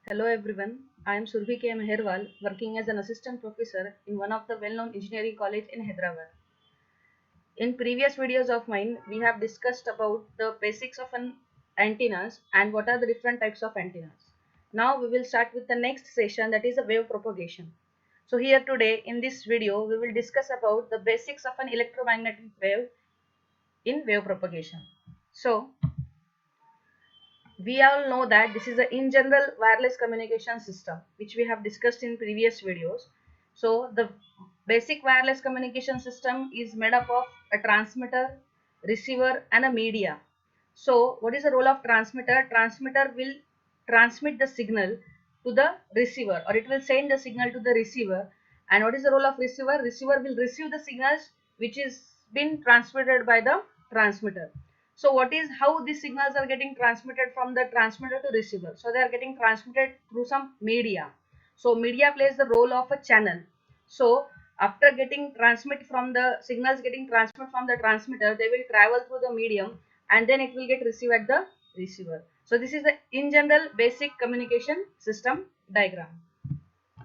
Hello everyone, I am Survi K. Meherwal, working as an assistant professor in one of the well-known engineering college in Hyderabad. In previous videos of mine, we have discussed about the basics of an antennas and what are the different types of antennas. Now we will start with the next session, that is a wave propagation. So here today in this video, we will discuss about the basics of an electromagnetic wave in wave propagation. So we all know that this is a in general wireless communication system which we have discussed in previous videos. So the basic wireless communication system is made up of a transmitter, receiver and a media. So what is the role of transmitter? Transmitter will transmit the signal to the receiver, or it will send the signal to the receiver. And what is the role of receiver? Receiver will receive the signals which is been transmitted by the transmitter. So what is how these signals are getting transmitted from the transmitter to receiver? So they are getting transmitted through some media. So media plays the role of a channel. So after getting transmit from the signals getting transmitted from the transmitter, they will travel through the medium and then it will get received at the receiver. So this is the in general basic communication system diagram.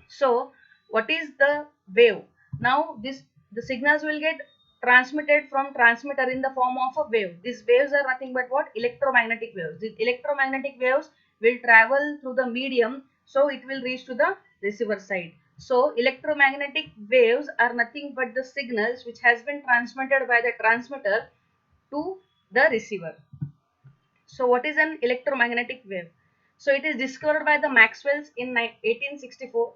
So what is the wave? Now the signals will get transmitted from transmitter in the form of a wave. These waves are nothing but what? Electromagnetic waves. These electromagnetic waves will travel through the medium, so it will reach to the receiver side. So electromagnetic waves are nothing but the signals which has been transmitted by the transmitter to the receiver. So what is an electromagnetic wave? So it is discovered by the Maxwells in 1864.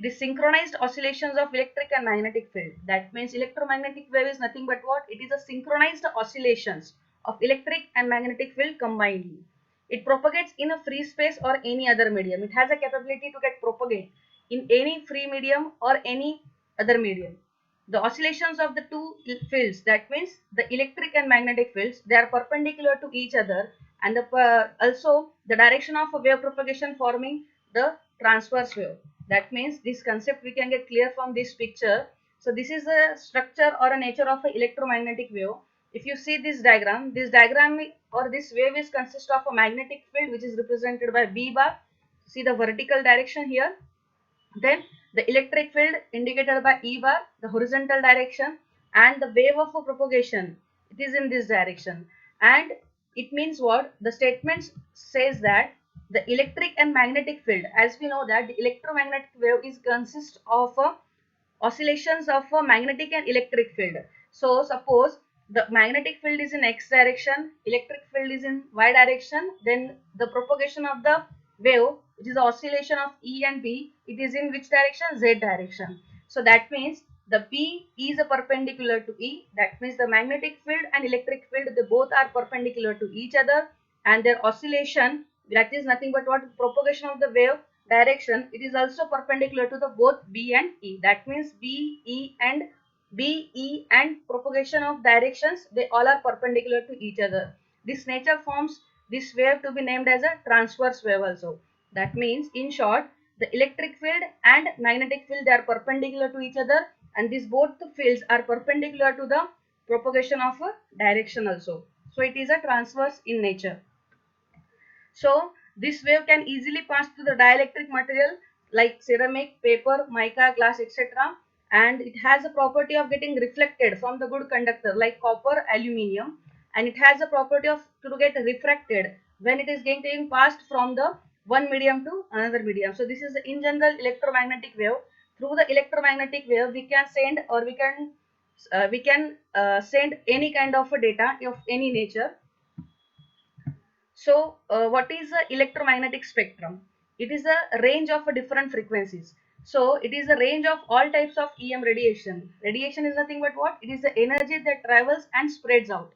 It is synchronized oscillations of electric and magnetic field. That means electromagnetic wave is nothing but what? It is a synchronized oscillations of electric and magnetic field combined. It propagates in a free space or any other medium. It has a capability to get propagate in any free medium or any other medium. The oscillations of the two fields, that means the electric and magnetic fields, they are perpendicular to each other, and also the direction of a wave propagation forming the transverse wave. That means this concept we can get clear from this picture. So this is the structure or a nature of an electromagnetic wave. If you see this diagram or this wave is consist of a magnetic field which is represented by B bar. See the vertical direction here, then the electric field indicated by E bar, the horizontal direction, and the wave of propagation, it is in this direction. And it means what? The statement says that the electric and magnetic field, as we know that the electromagnetic wave is consist of oscillations of a magnetic and electric field. So suppose the magnetic field is in x direction, electric field is in y direction, then the propagation of the wave, which is the oscillation of E and B, it is in which direction? Z direction. So that means the P is a perpendicular to E. That means the magnetic field and electric field, they both are perpendicular to each other, and their oscillation, that is nothing but what? Propagation of the wave direction, it is also perpendicular to the both B and E. That means B, E and propagation of directions, they all are perpendicular to each other. This nature forms this wave to be named as a transverse wave also. That means in short, the electric field and magnetic field, they are perpendicular to each other, and these both fields are perpendicular to the propagation of a direction also. So it is a transverse in nature. So this wave can easily pass through the dielectric material like ceramic, paper, mica, glass, etc. And it has a property of getting reflected from the good conductor like copper, aluminium, and it has a property of to get refracted when it is getting passed from the one medium to another medium. So this is in general electromagnetic wave. Through the electromagnetic wave, we can send or we can send any kind of a data of any nature. So, what is the electromagnetic spectrum? It is a range of different frequencies. So, it is a range of all types of EM radiation. Radiation is nothing but what? It is the energy that travels and spreads out.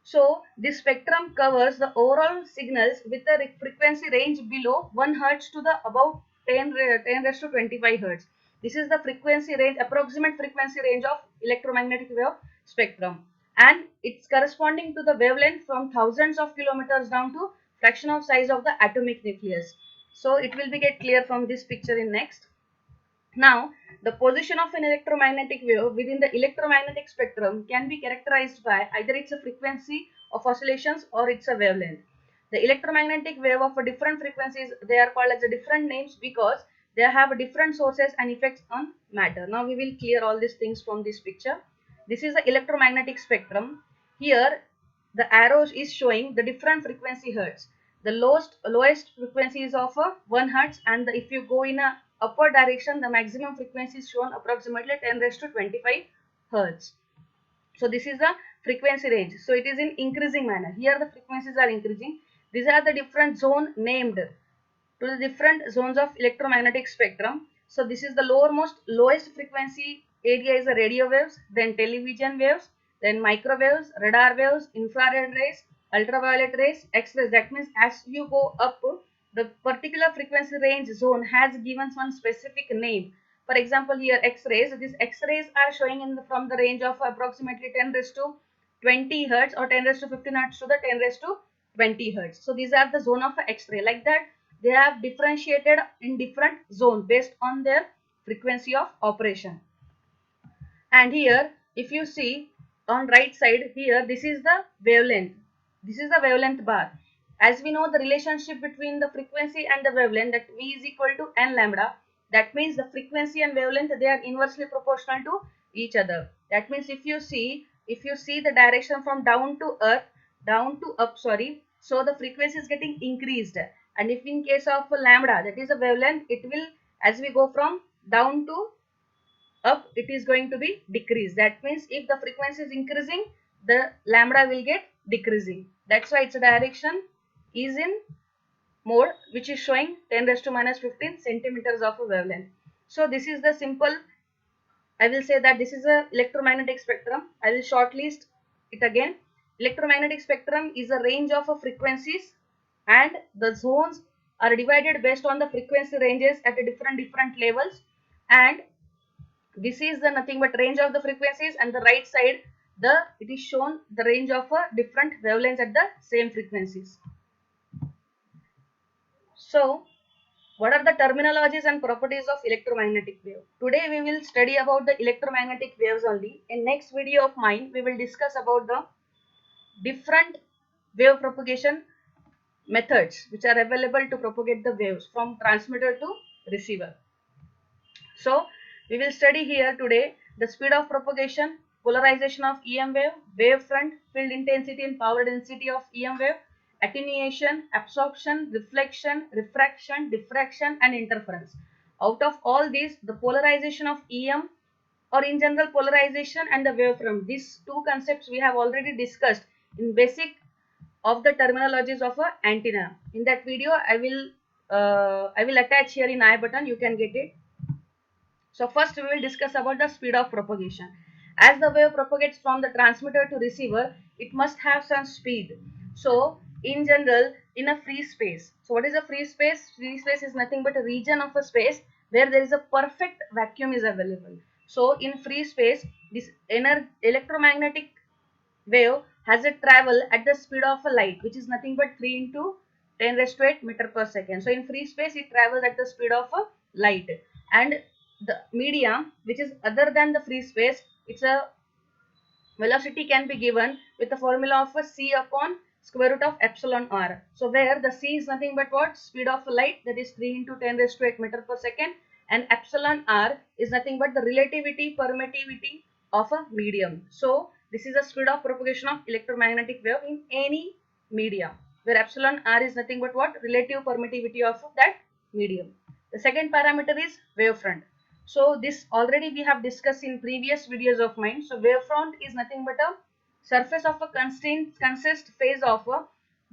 So, this spectrum covers the overall signals with a frequency range below 1 Hz to the about 10 raised to 25 Hz. This is the frequency range, approximate frequency range of electromagnetic wave spectrum. And it's corresponding to the wavelength from thousands of kilometers down to fraction of size of the atomic nucleus. So, it will be get clear from this picture in next. Now, the position of an electromagnetic wave within the electromagnetic spectrum can be characterized by either its a frequency of oscillations or its a wavelength. The electromagnetic wave of a different frequencies, they are called as a different names because they have different sources and effects on matter. Now we will clear all these things from this picture. This is the electromagnetic spectrum. Here the arrows is showing the different frequency hertz. The lowest frequency is of 1 hertz, and if you go in a upward direction, the maximum frequency is shown approximately 10 raised to 25 hertz. So this is the frequency range. So it is in increasing manner. Here the frequencies are increasing. These are the different zone named to the different zones of electromagnetic spectrum. So this is the lowest frequency area is the radio waves, then television waves, then microwaves, radar waves, infrared rays, ultraviolet rays, X-rays. That means as you go up, the particular frequency range zone has given one specific name. For example, here X-rays. These X-rays are showing from the range of approximately 10 raised to 20 hertz or 10 raised to 15 hertz to the 10 raised to 20 hertz. So these are the zone of X-ray. Like that, they have differentiated in different zone based on their frequency of operation. And here if you see on right side, here this is the wavelength. This is the wavelength bar. As we know the relationship between the frequency and the wavelength, that V is equal to n lambda. That means the frequency and wavelength, they are inversely proportional to each other. That means if you see the direction from down to up, so the frequency is getting increased. And if in case of lambda, that is a wavelength, it will, as we go from down to up, it is going to be decreased. That means if the frequency is increasing, the lambda will get decreasing. That's why its direction is in mode which is showing 10 raised to minus 15 centimeters of a wavelength. So this is the simple, I will say that this is a electromagnetic spectrum. I will shortlist it again. Electromagnetic spectrum is a range of frequencies, and the zones are divided based on the frequency ranges at a different levels. And this is the nothing but range of the frequencies, and the right side it is shown the range of different wavelengths at the same frequencies. So what are the terminologies and properties of electromagnetic wave? Today we will study about the electromagnetic waves only. In next video of mine, we will discuss about the different wave propagation methods which are available to propagate the waves from transmitter to receiver. So we will study here today the speed of propagation, polarization of EM wave, wavefront, field intensity and power density of EM wave, attenuation, absorption, reflection, refraction, diffraction and interference. Out of all these, the polarization of EM, or in general polarization, and the wavefront, these two concepts we have already discussed in basic of the terminologies of a antenna. In that video, I will attach here in I button. You can get it. So first we will discuss about the speed of propagation. As the wave propagates from the transmitter to receiver, it must have some speed. So in general, in a free space. So what is a free space? Free space is nothing but a region of a space where there is a perfect vacuum is available. So in free space, this electromagnetic wave has a travel at the speed of a light, which is nothing but 3 into 10 raised to 8 meter per second. So in free space, it travels at the speed of a light. And the medium which is other than the free space, its a velocity can be given with the formula of a c upon square root of epsilon r. So where the c is nothing but what? Speed of light, that is 3 into 10 raised to 8 meter per second, and epsilon r is nothing but the relativity permittivity of a medium. So this is the speed of propagation of electromagnetic wave in any medium, where epsilon r is nothing but what? Relative permittivity of that medium. The second parameter is wavefront. So this already we have discussed in previous videos of mine. So wavefront is nothing but a surface of a consist phase of a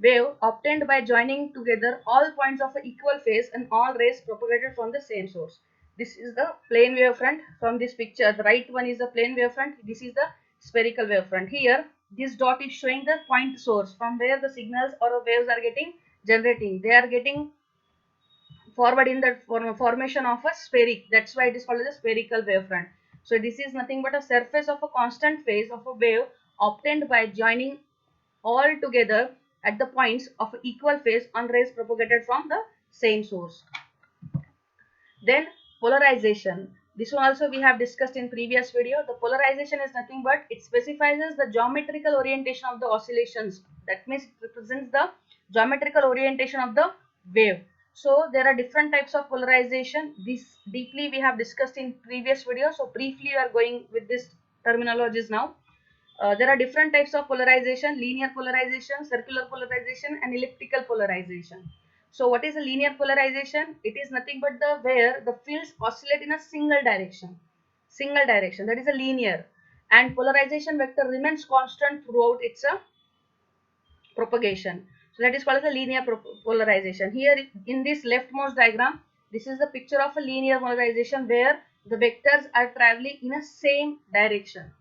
wave obtained by joining together all points of an equal phase and all rays propagated from the same source. This is the plane wavefront from this picture. The right one is the plane wavefront. This is the spherical wavefront. Here this dot is showing the point source from where the signals or waves are getting generating. They are getting forward in the formation of a spheric. That's why it is called as a spherical wavefront. So this is nothing but a surface of a constant phase of a wave obtained by joining all together at the points of equal phase on rays propagated from the same source. Then polarization. This one also we have discussed in previous video. The polarization is nothing but it specifies the geometrical orientation of the oscillations. That means it represents the geometrical orientation of the wave. So there are different types of polarization. This deeply we have discussed in previous video. So briefly we are going with this terminologies now. There are different types of polarization: linear polarization, circular polarization, and elliptical polarization. So what is a linear polarization? It is nothing but the where the fields oscillate in a single direction. Single direction, that is a linear, and polarization vector remains constant throughout its propagation. So that is called as a linear polarization. Here in this leftmost diagram, this is the picture of a linear polarization where the vectors are traveling in a same direction.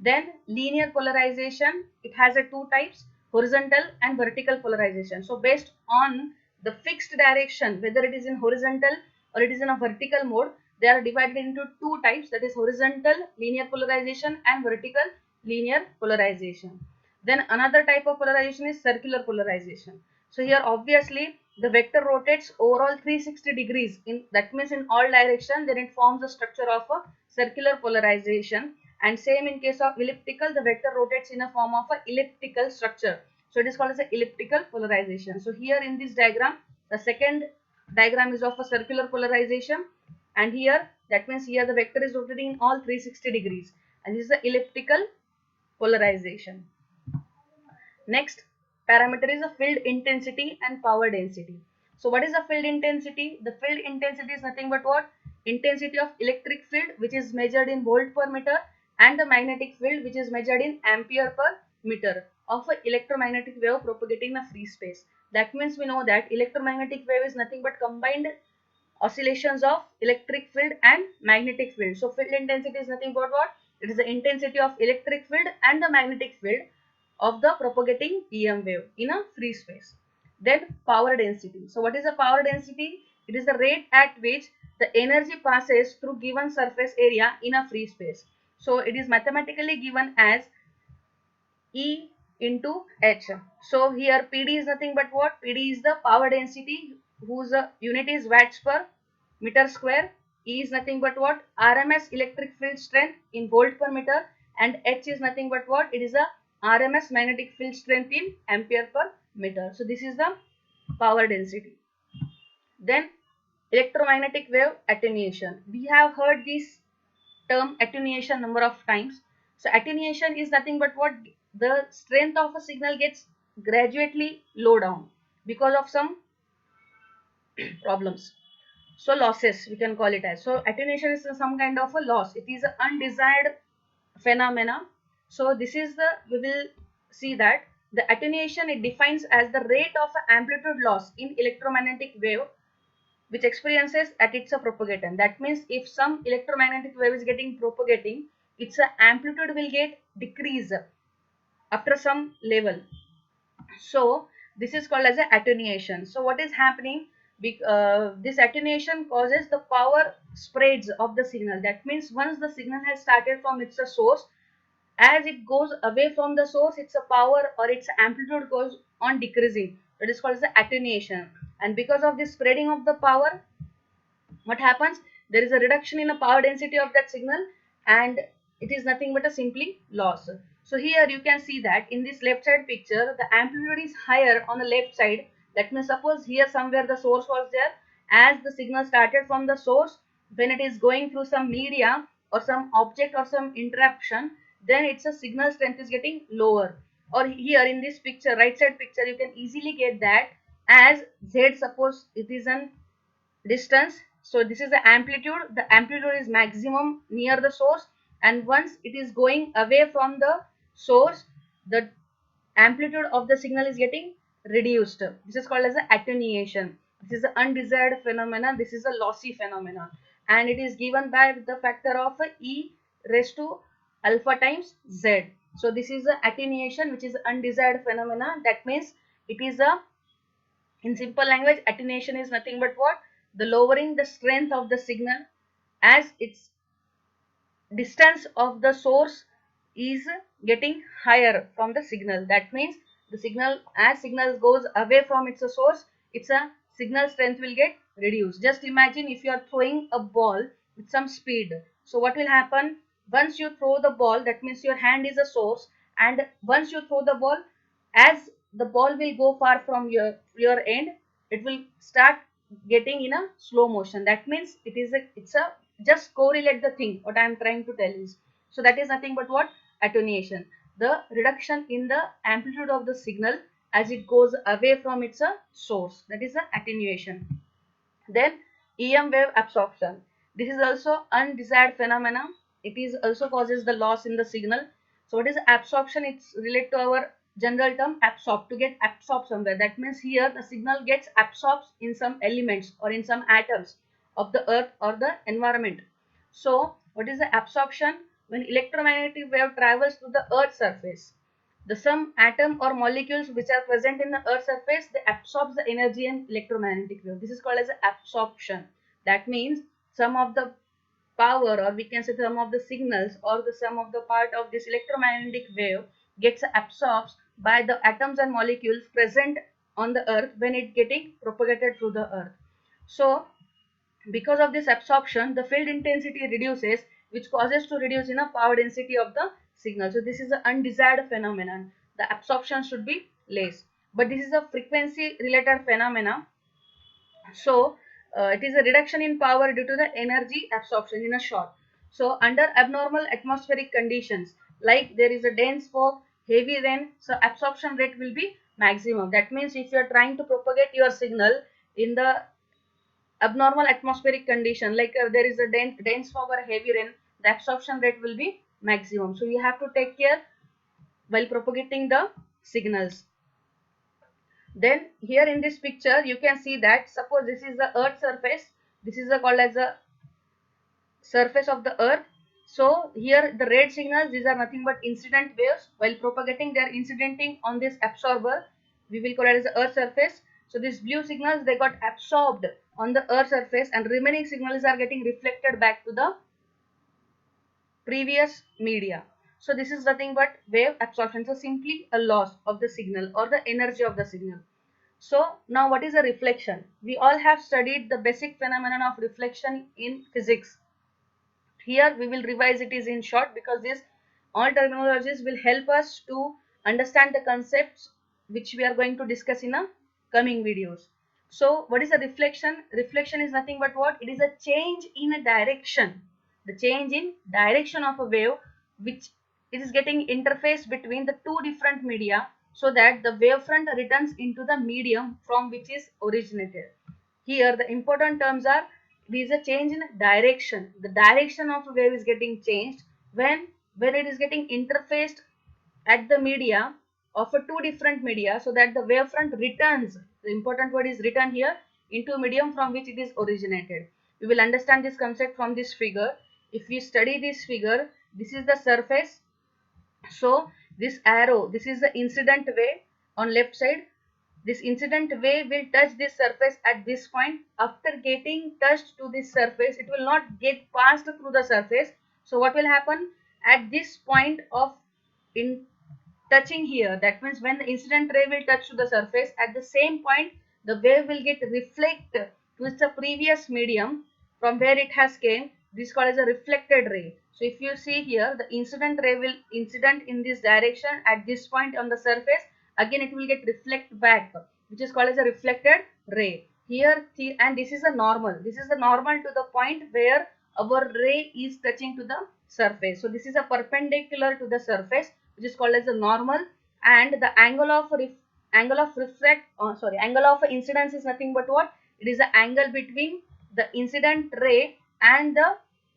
Then linear polarization, it has a two types: horizontal and vertical polarization. So based on the fixed direction, whether it is in horizontal or it is in a vertical mode, they are divided into two types, that is horizontal linear polarization and vertical linear polarization. Then another type of polarization is circular polarization. So here obviously the vector rotates overall 360 degrees, in that means in all direction, then it forms the structure of a circular polarization. And same in case of elliptical, the vector rotates in a form of a elliptical structure. So it is called as a elliptical polarization. So here in this diagram, the second diagram is of a circular polarization, and here that means here the vector is rotating in all 360 degrees, and this is the elliptical polarization. Next parameter is a field intensity and power density. So what is the field intensity? The field intensity is nothing but what? Intensity of electric field, which is measured in volt per meter, and the magnetic field, which is measured in ampere per meter, of an electromagnetic wave propagating in a free space. That means we know that electromagnetic wave is nothing but combined oscillations of electric field and magnetic field. So field intensity is nothing but what? It is the intensity of electric field and the magnetic field of the propagating EM wave in a free space. Then power density. So what is the power density? It is the rate at which the energy passes through given surface area in a free space. So it is mathematically given as E into H. So here PD is nothing but what? PD is the power density whose unit is watts per meter square. E is nothing but what? RMS electric field strength in volt per meter, and H is nothing but what? It is a RMS magnetic field strength in ampere per meter. So this is the power density. Then electromagnetic wave attenuation. We have heard this term attenuation number of times. So attenuation is nothing but what? The strength of a signal gets gradually low down because of some problems. So losses we can call it as. So attenuation is some kind of a loss. It is an undesired phenomena. So this is the, we will see that the attenuation, it defines as the rate of amplitude loss in electromagnetic wave which experiences at its propagator. That means if some electromagnetic wave is getting propagating, its amplitude will get decrease after some level. So this is called as a attenuation. So what is happening? This attenuation causes the power spreads of the signal. That means once the signal has started from its source, as it goes away from the source, its power or its amplitude goes on decreasing. That is called as the attenuation. And because of this spreading of the power, what happens? There is a reduction in the power density of that signal, and it is nothing but a simply loss. So here you can see that in this left side picture, the amplitude is higher on the left side. That means suppose here somewhere the source was there. As the signal started from the source, when it is going through some media or some object or some interruption, then its a signal strength is getting lower. Or here in this picture, right side picture, you can easily get that as Z, suppose it is an distance. So this is the amplitude is maximum near the source, and once it is going away from the source, the amplitude of the signal is getting reduced. This is called as the attenuation. This is the undesired phenomena. This is a lossy phenomena, and it is given by the factor of E raised to alpha times Z. So this is the attenuation, which is undesired phenomena. That means it is a, in simple language, attenuation is nothing but what? The lowering the strength of the signal as its distance of the source is getting higher from the signal. That means the signal, as signal goes away from its source, its a signal strength will get reduced. Just imagine if you are throwing a ball with some speed. So what will happen? Once you throw the ball, that means your hand is a source, and once you throw the ball, as the ball will go far from your end, it will start getting in a slow motion. That means it's a just correlate the thing what I am trying to tell is. So that is nothing but what? Attenuation, the reduction in the amplitude of the signal as it goes away from its source, that is the attenuation. Then EM wave absorption. This is also undesired phenomena. It is also causes the loss in the signal. So what is absorption? It's related to our general term absorb, to get absorbed somewhere. That means here the signal gets absorbed in some elements or in some atoms of the earth or the environment. So what is the absorption? When electromagnetic wave travels to the earth's surface, the some atom or molecules which are present in the earth's surface, they absorb the energy and electromagnetic wave. This is called as absorption. That means some of the power, or we can say some of the signals, or the some of the part of this electromagnetic wave gets absorbed by the atoms and molecules present on the earth when it getting propagated through the earth. So because of this absorption, the field intensity reduces, which causes to reduce in a power density of the signal. So this is an undesired phenomenon. The absorption should be less, but this is a frequency related phenomena. So it is a reduction in power due to the energy absorption in a short. So under abnormal atmospheric conditions, like there is a dense fog, heavy rain, so absorption rate will be maximum. That means if you are trying to propagate your signal in the abnormal atmospheric condition, like there is a dense fog or heavy rain, the absorption rate will be maximum. So you have to take care while propagating the signals. Then here in this picture you can see that, suppose this is the earth surface, this is called as the surface of the earth. So here the red signals, these are nothing but incident waves. While propagating, they are incidenting on this absorber, we will call it as the earth surface. So these blue signals, they got absorbed on the earth surface, and remaining signals are getting reflected back to the previous media. So this is nothing but wave absorption. So simply a loss of the signal or the energy of the signal. So now what is a reflection? We all have studied the basic phenomenon of reflection in physics. Here we will revise it is in short, because this all terminologies will help us to understand the concepts which we are going to discuss in a coming videos. So what is a reflection? Reflection is nothing but what? It is a change in a direction. The change in direction of a wave, which it is getting interface between the two different media, so that the wavefront returns into the medium from which is originated. Here the important terms are, there is a change in direction. The direction of a wave is getting changed when it is getting interfaced at the media of a two different media, so that the wavefront returns. The important word is return here, into medium from which it is originated. We will understand this concept from this figure. If we study this figure, this is the surface. So this arrow, this is the incident wave on left side. This incident wave will touch this surface at this point. After getting touched to this surface, it will not get passed through the surface. So what will happen at this point of in touching here, that means when the incident ray will touch to the surface, at the same point the wave will get reflect to its previous medium from where it has came. This is called as a reflected ray. So if you see here, the incident ray will incident in this direction at this point on the surface, again it will get reflect back, which is called as a reflected ray here. And this is a normal, this is the normal to the point where our ray is touching to the surface. So this is a perpendicular to the surface, which is called as a normal. And the angle of angle of incidence is nothing but what? It is the angle between the incident ray and the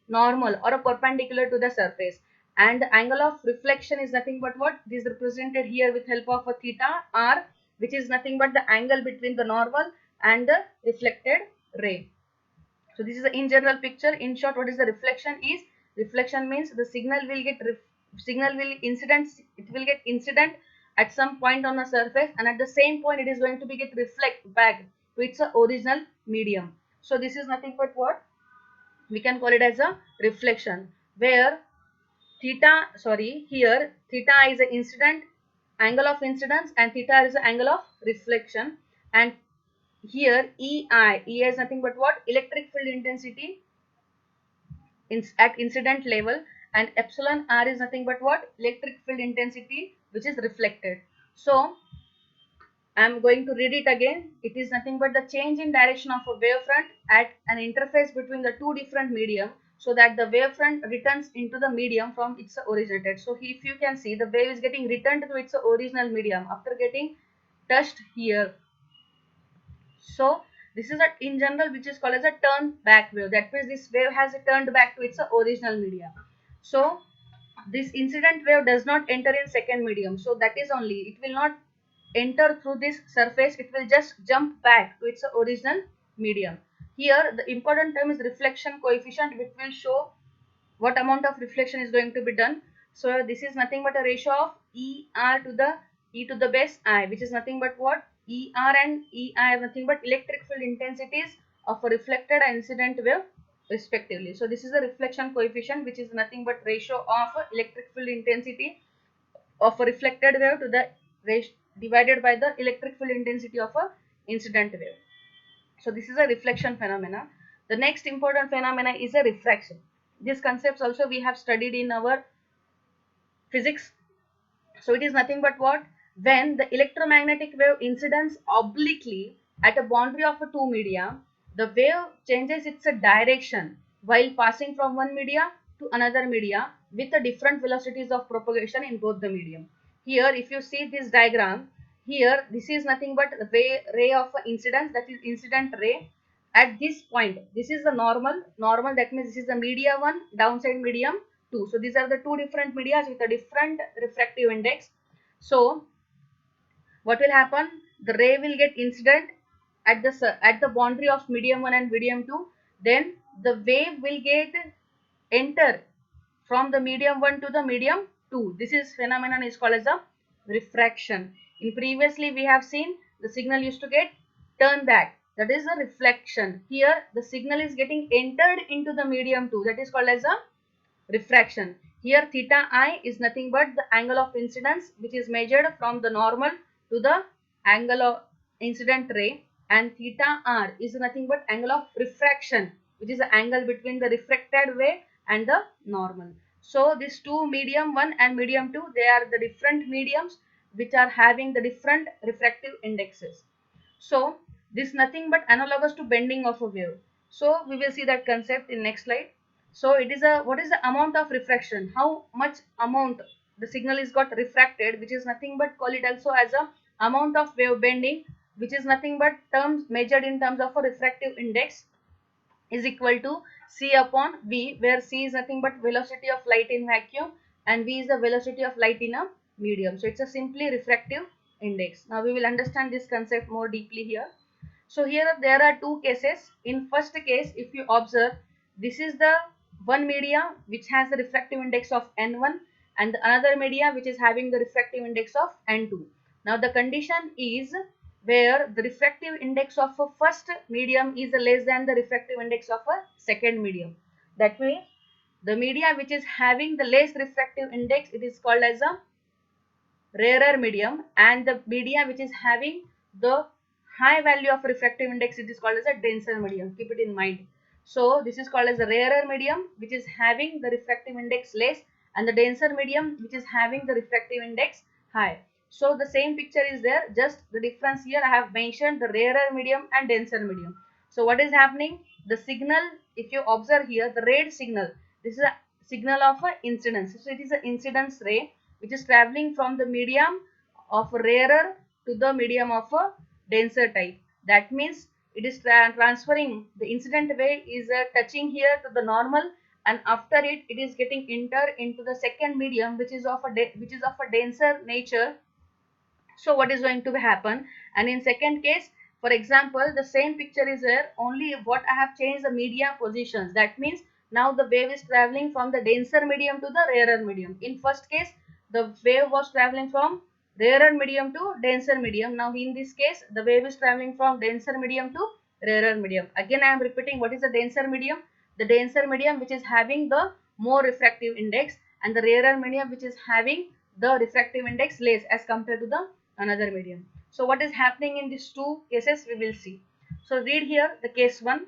normal or a perpendicular to the surface. And the angle of reflection is nothing but what? It is represented here with help of a theta r, which is nothing but the angle between the normal and the reflected ray. So this is the in general picture. In short, what is the reflection is? Reflection means the signal will get it will get incident at some point on a surface, and at the same point it is going to be get reflect back to its original medium. So this is nothing but what? We can call it as a reflection, where here theta is the incident angle of incidence and theta is the angle of reflection. And here ei is nothing but what? Electric field intensity at incident level, and epsilon r is nothing but what? Electric field intensity which is reflected. So I'm going to read it again. It is nothing but the change in direction of a wavefront at an interface between the two different medium, so that the wavefront returns into the medium from its originated. So if you can see, the wave is getting returned to its original medium after getting touched here. So this is a in general which is called as a turn back wave. That means this wave has turned back to its original medium. So this incident wave does not enter in second medium. So that is only, it will not enter through this surface, it will just jump back to its original medium. Here the important term is reflection coefficient, which will show what amount of reflection is going to be done. So this is nothing but a ratio of ER to the e to the base I, which is nothing but what, ER and EI are nothing but electric field intensities of a reflected and incident wave respectively. So this is the reflection coefficient, which is nothing but ratio of electric field intensity of a reflected wave to the divided by the electric field intensity of a incident wave. So this is a reflection phenomena. The next important phenomena is a refraction. These concepts also we have studied in our physics. So it is nothing but what, when the electromagnetic wave incidents obliquely at a boundary of a two media, the wave changes its direction while passing from one media to another media with the different velocities of propagation in both the medium. Here if you see this diagram, here this is nothing but the ray of incidence, that is incident ray. At this point, this is the normal, that means this is the media 1, downside medium 2. So these are the two different medias with a different refractive index. So what will happen, the ray will get incident at the boundary of medium 1 and medium 2, then the wave will get enter from the medium 1 to the medium 2. This is phenomenon is called as a refraction. In previously we have seen the signal used to get turn back, that is a reflection. Here the signal is getting entered into the medium 2, that is called as a refraction. Here theta I is nothing but the angle of incidence, which is measured from the normal to the angle of incident ray, and theta R is nothing but angle of refraction, which is the angle between the refracted wave and the normal. So these two, medium 1 and medium 2, they are the different mediums which are having the different refractive indexes. So this is nothing but analogous to bending of a wave. So we will see that concept in next slide. So it is a, what is the amount of refraction, how much amount the signal is got refracted, which is nothing but call it also as a amount of wave bending, which is nothing but terms measured in terms of a refractive index, is equal to C upon V, where C is nothing but velocity of light in vacuum and V is the velocity of light in a medium. So it's a simply refractive index. Now we will understand this concept more deeply here. So here there are two cases. In first case, if you observe, this is the one media which has the refractive index of N1 and the another media which is having the refractive index of N2. Now the condition is where the refractive index of a first medium is less than the refractive index of a second medium. That means the media which is having the less refractive index, it is called as a rarer medium, and the media which is having the high value of refractive index, it is called as a denser medium. Keep it in mind. So this is called as a rarer medium which is having the refractive index less, and the denser medium which is having the refractive index high. So the same picture is there, just the difference here I have mentioned the rarer medium and denser medium. So what is happening, the signal, if you observe here, the red signal, this is a signal of a incidence. So it is an incidence ray which is traveling from the medium of rarer to the medium of a denser type. That means it is transferring, the incident wave is touching here to the normal, and after it, it is getting entered into the second medium which is of a denser nature. So what is going to happen, and in second case, for example, the same picture is there, only what I have changed the media positions. That means now the wave is traveling from the denser medium to the rarer medium. In first case the wave was traveling from rarer medium to denser medium. Now in this case the wave is traveling from denser medium to rarer medium. Again I am repeating, what is the denser medium, the denser medium which is having the more refractive index, and the rarer medium which is having the refractive index less as compared to the another medium. So what is happening in these two cases we will see. So read here the case 1.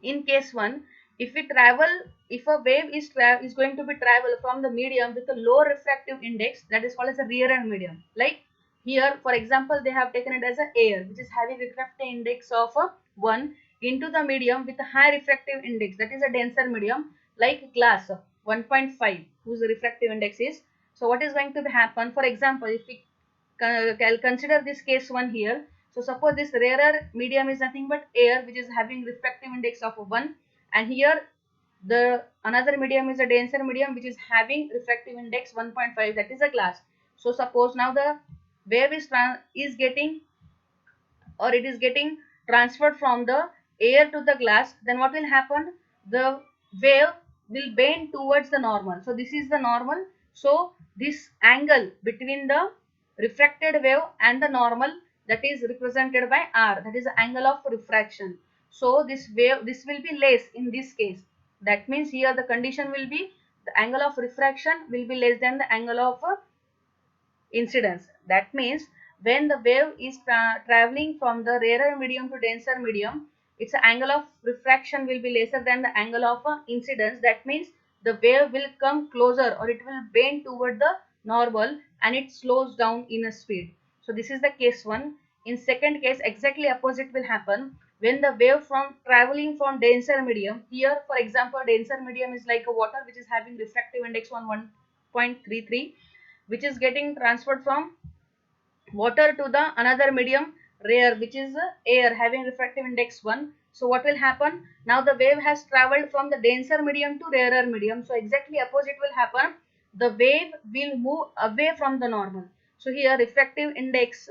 In case 1, if we travel, if a wave is going to be travel from the medium with a low refractive index, that is called as a rear end medium. Like Here, for example, they have taken it as a air, which is having refractive index of 1 into the medium with a high refractive index, that is a denser medium like glass 1.5, whose refractive index is. So what is going to happen? For example, if we consider this case 1 here. So suppose this rarer medium is nothing but air, which is having refractive index of 1, and here the another medium is a denser medium which is having refractive index 1.5, that is a glass. So suppose now the wave is getting, or it is getting transferred from the air to the glass, then what will happen? The wave will bend towards the normal. So this is the normal. So this angle between the refracted wave and the normal, that is represented by r, that is the angle of refraction. So this wave, this will be less in this case. That means here the condition will be the angle of refraction will be less than the angle of incidence. That means when the wave is traveling from the rarer medium to denser medium, its angle of refraction will be lesser than the angle of incidence. That means the wave will come closer, or it will bend toward the normal, and it slows down in a speed. So this is the case 1. In second case, exactly opposite will happen. When the wave from traveling from denser medium, here for example denser medium is like a water which is having refractive index on 1.33, which is getting transferred from water to the another medium rare, which is air having refractive index 1. So what will happen? Now the wave has traveled from the denser medium to rarer medium. So exactly opposite will happen. The wave will move away from the normal. So here refractive index,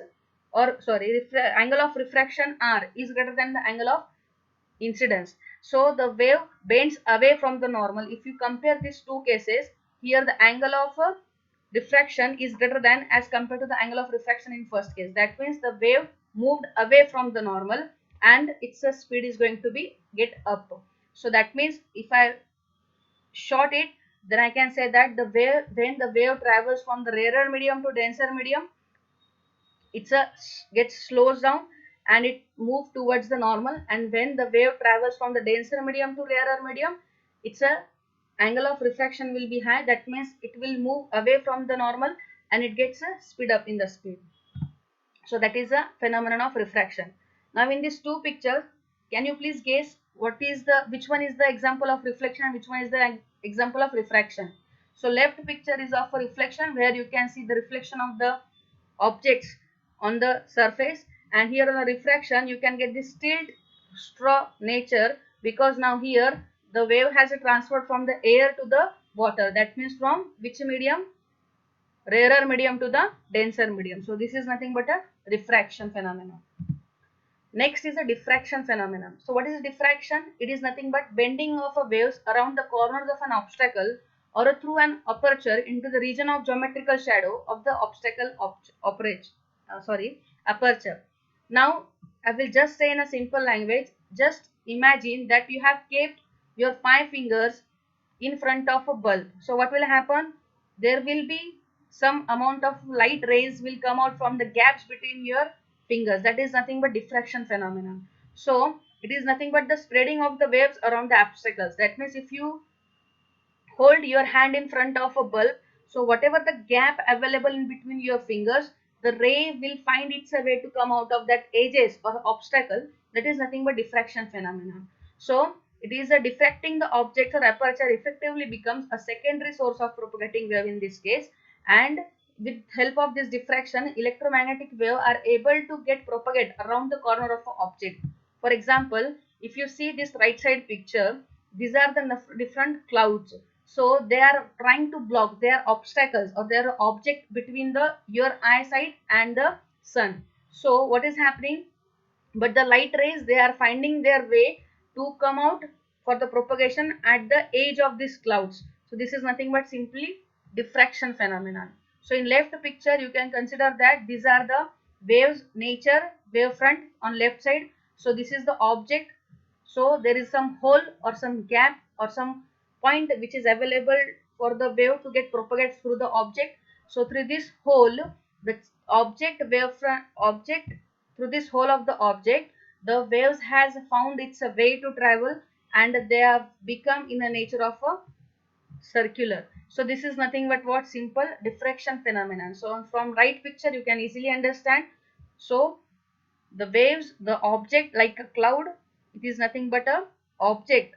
or sorry, angle of refraction r is greater than the angle of incidence. So the wave bends away from the normal. If you compare these two cases, here the angle of diffraction is greater than as compared to the angle of refraction in first case. That means the wave moved away from the normal, and its speed is going to be get up. So that means if I short it, then I can say that the wave, when the wave travels from the rarer medium to denser medium, it's a gets slows down and it moves towards the normal. And when the wave travels from the denser medium to rarer medium, it's a angle of refraction will be high. That means it will move away from the normal, and it gets a speed up in the speed. So that is a phenomenon of refraction. Now in these two pictures, can you please guess what is the, which one is the example of reflection and which one is the example of refraction? So left picture is of a reflection, where you can see the reflection of the objects on the surface, and here on the refraction you can get this tilt straw nature, because now here the wave has transferred from the air to the water. That means from which medium? Rarer medium to the denser medium. So this is nothing but a refraction phenomenon. Next is a diffraction phenomenon. So what is diffraction? It is nothing but bending of a waves around the corners of an obstacle or through an aperture into the region of geometrical shadow of the obstacle aperture. Now I will just say in a simple language, just imagine that you have kept your 5 fingers in front of a bulb. So what will happen? There will be some amount of light rays will come out from the gaps between your fingers. That is nothing but diffraction phenomenon. So it is nothing but the spreading of the waves around the obstacles. That means if you hold your hand in front of a bulb, so whatever the gap available in between your fingers, the ray will find its way to come out of that edges or obstacle. That is nothing but diffraction phenomenon. So it is a diffracting the object or aperture effectively becomes a secondary source of propagating wave in this case, and with help of this diffraction, electromagnetic wave are able to get propagate around the corner of an object. For example, if you see this right side picture, these are the different clouds. So they are trying to block their obstacles or their object between the your eyesight and the sun. So what is happening? But the light rays, they are finding their way to come out for the propagation at the edge of these clouds. So this is nothing but simply diffraction phenomenon. So in left picture you can consider that these are the waves nature wavefront on left side. So this is the object. So there is some hole or some gap or some point which is available for the wave to get propagated through the object. So through this hole, the object wavefront object, through this hole of the object, the waves has found its way to travel, and they have become in the nature of a circular. So this is nothing but what? Simple diffraction phenomenon. So from right picture you can easily understand. So the waves, the object like a cloud, it is nothing but a object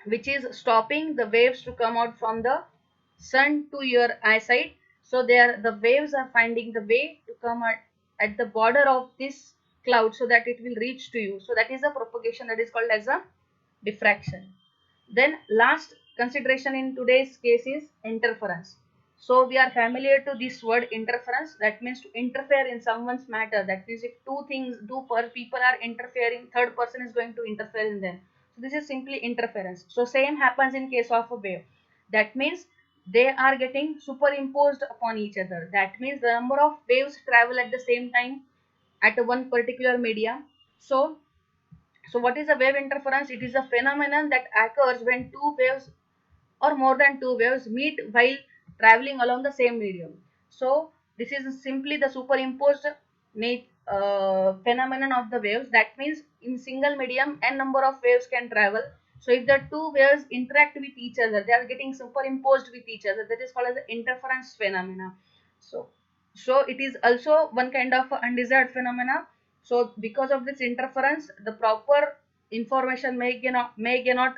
which is stopping the waves to come out from the sun to your eyesight. So there the waves are finding the way to come at the border of this cloud so that it will reach to you. So that is a propagation, that is called as a diffraction. Then last consideration in today's case is interference. So we are familiar to this word interference, that means to interfere in someone's matter. That means if two people are interfering, third person is going to interfere in them. So this is simply interference. So same happens in case of a wave. That means they are getting superimposed upon each other. That means the number of waves travel at the same time at one particular medium. So what is a wave interference? It is a phenomenon that occurs when two waves or more than two waves meet while traveling along the same medium. So this is simply the superimposed phenomenon of the waves. That means in single medium n number of waves can travel. So if the two waves interact with each other, they are getting superimposed with each other. That is called as the interference phenomena. So so it is also one kind of undesired phenomena. So because of this interference, the proper information may cannot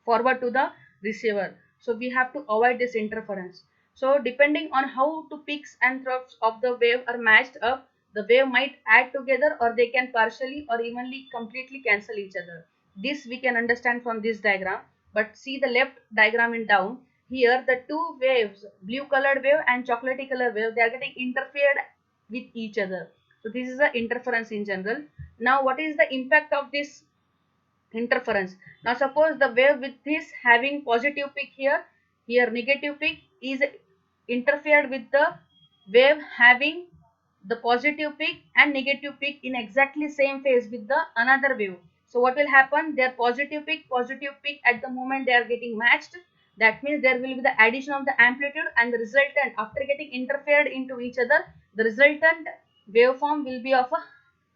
forward to the receiver. So we have to avoid this interference. So depending on how two peaks and troughs of the wave are matched up, the wave might add together or they can partially or evenly completely cancel each other. This we can understand from this diagram. But see the left diagram in down. Here the two waves, blue colored wave and chocolatey colored wave, they are getting interfered with each other. So this is the interference in general. Now what is the impact of this interference? Now suppose the wave with this having positive peak here, here negative peak is interfered with the wave having the positive peak and negative peak in exactly same phase with the another wave. So what will happen? Their positive peak at the moment they are getting matched. That means there will be the addition of the amplitude and the resultant after getting interfered into each other. The resultant waveform will be of a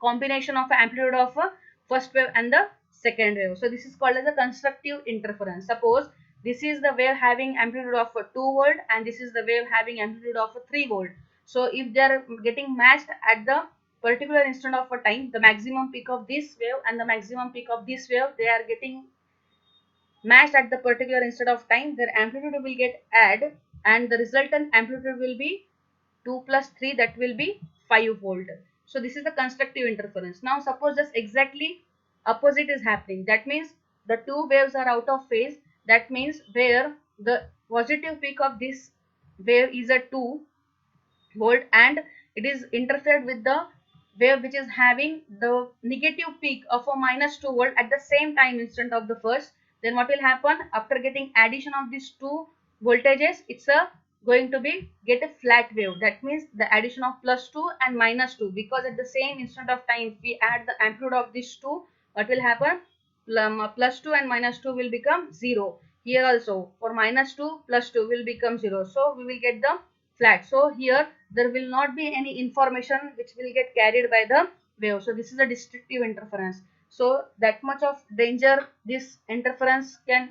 combination of amplitude of a first wave and the second wave. So this is called as a constructive interference. Suppose this is the wave having amplitude of a 2 volt and this is the wave having amplitude of a 3 volt. So if they are getting matched at the particular instant of a time, the maximum peak of this wave and the maximum peak of this wave, they are getting matched at the particular instant of time, their amplitude will get add and the resultant amplitude will be 2 plus 3, that will be 5 volt. So this is the constructive interference. Now suppose just exactly opposite is happening. That means the two waves are out of phase. That means where the positive peak of this wave is a 2 volt and it is interfered with the wave which is having the negative peak of a minus 2 volt at the same time instant of the first. Then what will happen after getting addition of these two voltages? It's a going to be get a flat wave. That means the addition of plus 2 and minus 2, because at the same instant of time if we add the amplitude of these two, what will happen? Plus 2 and minus 2 will become 0. Here also for minus 2 plus 2 will become 0. So we will get the flat. So here there will not be any information which will get carried by the wave. So this is a destructive interference. So that much of danger this interference can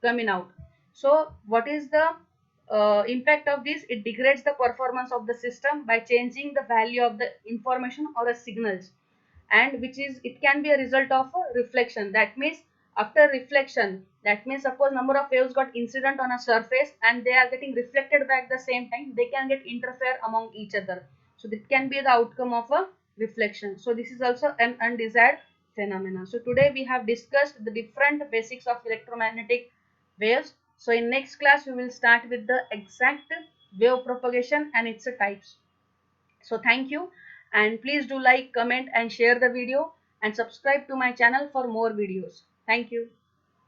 come in out. So what is the impact of this? It degrades the performance of the system by changing the value of the information or the signals, and which is it can be a result of a reflection. That means after reflection, that means suppose number of waves got incident on a surface and they are getting reflected back the same time, they can get interfere among each other. So that can be the outcome of a reflection. So this is also an undesired phenomenon. So today we have discussed the different basics of electromagnetic waves. So in next class we will start with the exact wave propagation and its types. So thank you, and please do like, comment and share the video and subscribe to my channel for more videos. Thank you.